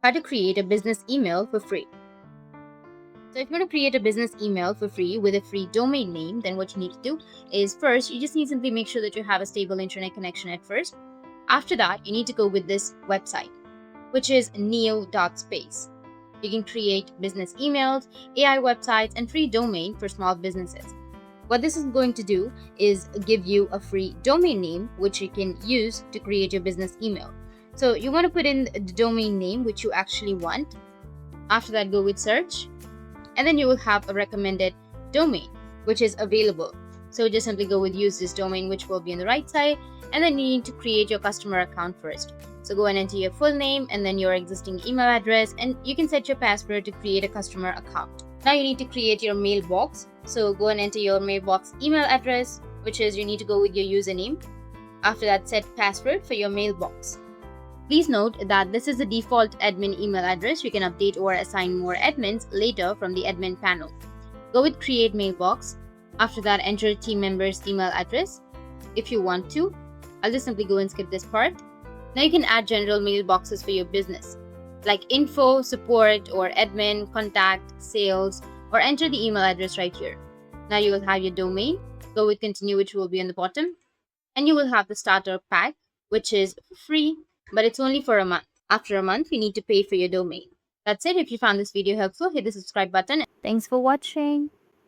how to create a business email for free. So if you want to create a business email for free with a free domain name, then what you need to do is first, you just need to simply make sure that you have a stable internet connection at first. After that, you need to go with this website, which is neo.space. You can create business emails, AI websites, and free domain for small businesses. What this is going to do is give you a free domain name, which you can use to create your business email. So you want to put in the domain name which you actually want. After that, go with search, and then you will have a recommended domain which is available. So just simply go with use this domain, which will be on the right side, and then you need to create your customer account first. So go and enter your full name and then your existing email address, and you can set your password to create a customer account. Now you need to create your mailbox. So go and enter your mailbox email address, which is you need to go with your username. After that, set password for your mailbox. Please note that this is the default admin email address. You can update or assign more admins later from the admin panel. Go with create mailbox. After that, enter a team member's email address if you want to. I'll just simply go and skip this part. Now you can add general mailboxes for your business like info, support, or admin, contact, sales, or enter the email address right here. Now you will have your domain. Go with continue, which will be on the bottom, and you will have the starter pack, which is free, but it's only for a month. After a month, you need to pay for your domain. That's it. If you found this video helpful, hit the subscribe button. Thanks for watching.